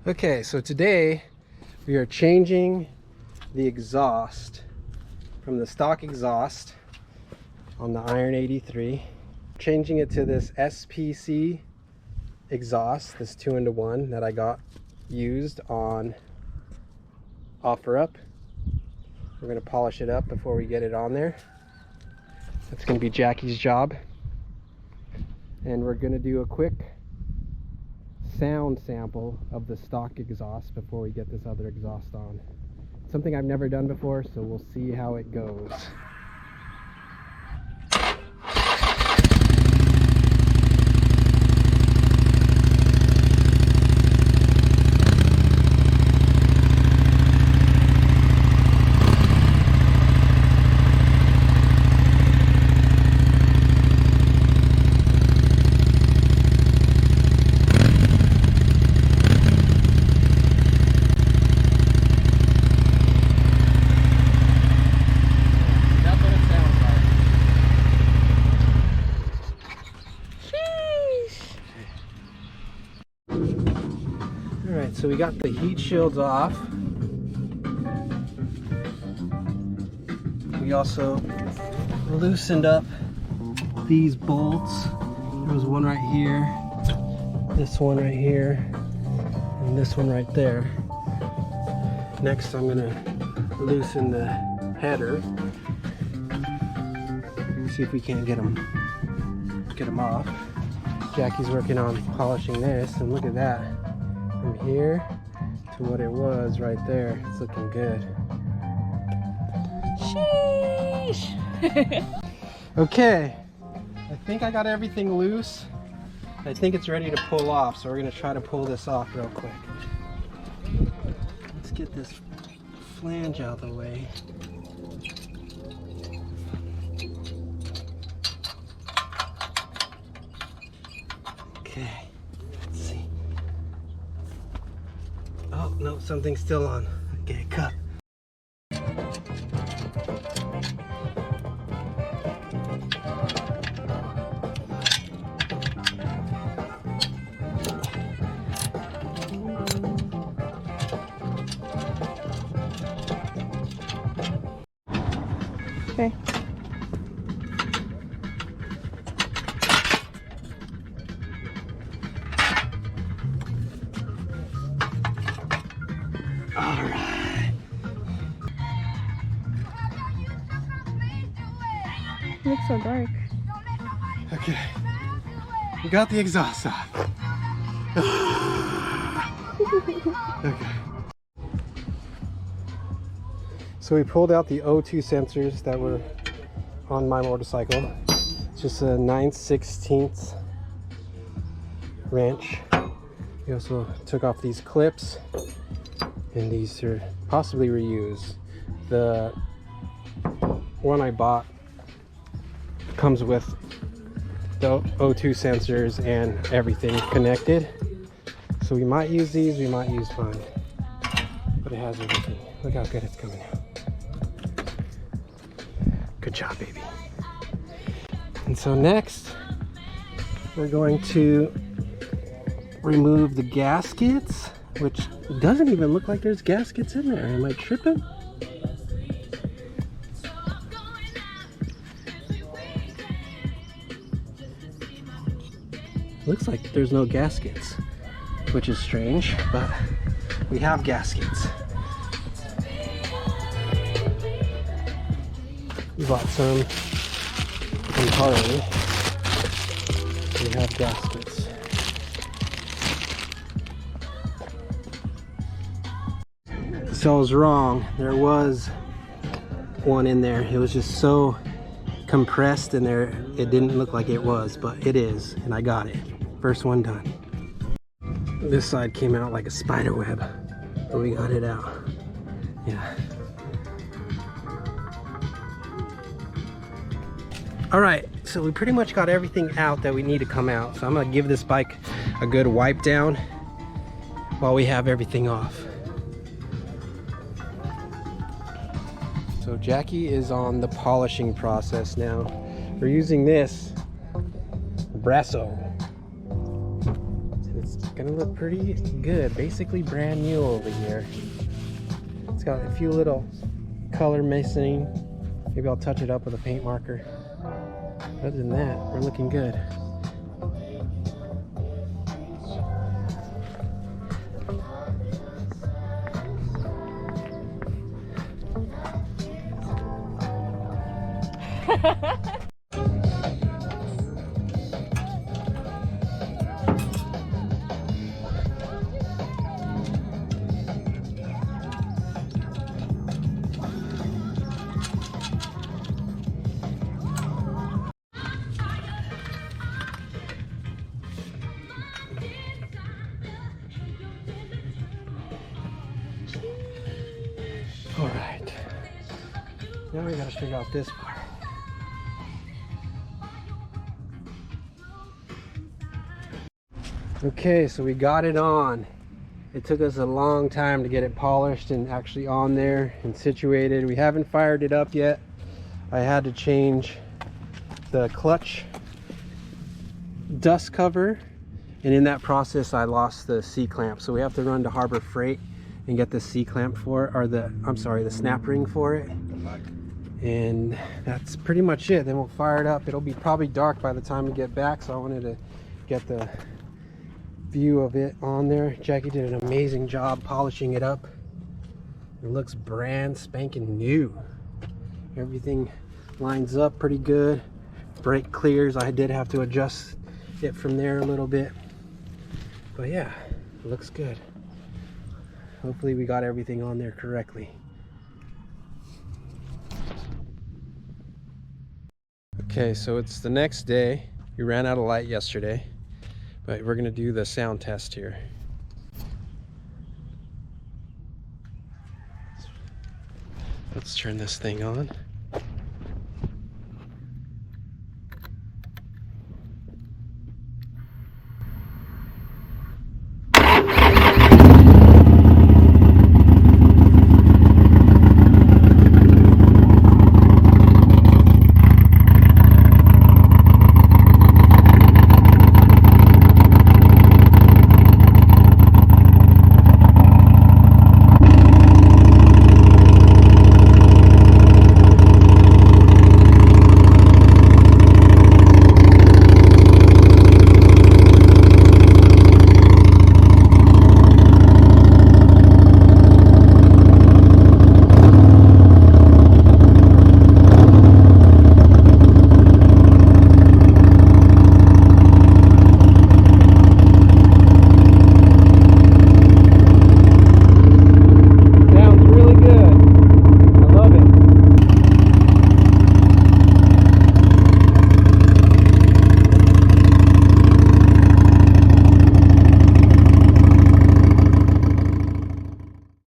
Okay, so today we are changing the exhaust from the stock exhaust on the Iron 83, changing it to this SPC exhaust, this 2-in-1 that I got used on OfferUp. We're going to polish it up before we get it on there. That's going to be Jackie's job. And we're going to do a quick sound sample of the stock exhaust before we get this other exhaust on. Something I've never done before, so we'll see how it goes. Alright, so we got the heat shields off. We also loosened up these bolts. There was one right here, this one right here, and this one right there. Next I'm going to loosen the header. See if we can't get them off. Jackie's working on polishing this, and look at that. From here to what it was right there, it's looking good. Sheesh. Okay, I think I got everything loose. I think it's ready to pull off, so we're going to try to pull this off real quick. Let's get this flange out of the way. Okay, let's see. Oh, no, something's still on. Okay, cut. Okay. Alright. It looks so dark. Okay. We got the exhaust off. Okay. So we pulled out the O2 sensors that were on my motorcycle. It's just a 9/16 wrench. We also took off these clips, and these are possibly reused. The one I bought comes with the O2 sensors and everything connected. So we might use these, we might use mine. But it has everything. Look how good it's coming out. Good job, baby. And so next, we're going to remove the gaskets, which doesn't even look like there's gaskets in there. Am I tripping? Looks like there's no gaskets, which is strange, but we have gaskets. We bought some from Harley. We have gaskets. So I was wrong. There was one in there. It was just so compressed in there, it didn't look like it was, but it is, and I got it. First one done. This side came out like a spider web, but we got it out. Yeah. All right, so we pretty much got everything out that we need to come out. So I'm gonna give this bike a good wipe down while we have everything off. So Jackie is on the polishing process now. We're using this Brasso. It's gonna look pretty good. Basically brand new over here. It's got a few little color missing. Maybe I'll touch it up with a paint marker. Other than that, we're looking good. All right, now we gotta figure out this part. Okay, so we got it on. It took us a long time to get it polished and actually on there and situated. We haven't fired it up yet. I had to change the clutch dust cover, and in that process I lost the C-clamp, so we have to run to Harbor Freight and get the C-clamp for it, or the snap ring for it. And that's pretty much it. Then we'll fire it up. It'll be probably dark by the time we get back, so I wanted to get the view of it on there. Jackie did an amazing job polishing it up. It looks brand spanking new. Everything lines up pretty good. Brake clears. I did have to adjust it from there a little bit, but yeah, it looks good. Hopefully we got everything on there correctly. Okay, so it's the next day. We ran out of light yesterday, but we're gonna do the sound test here. Let's turn this thing on.